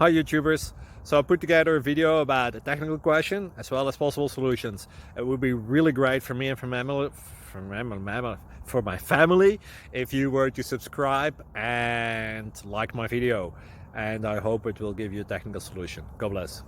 Hi YouTubers! So I put together a video about a technical question as well as possible solutions. It would be really great for me and for my family if you were to subscribe and like my video, and I hope it will give you a technical solution. God bless.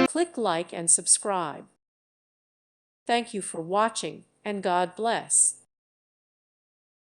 Click like and subscribe. Thank you for watching, and God bless.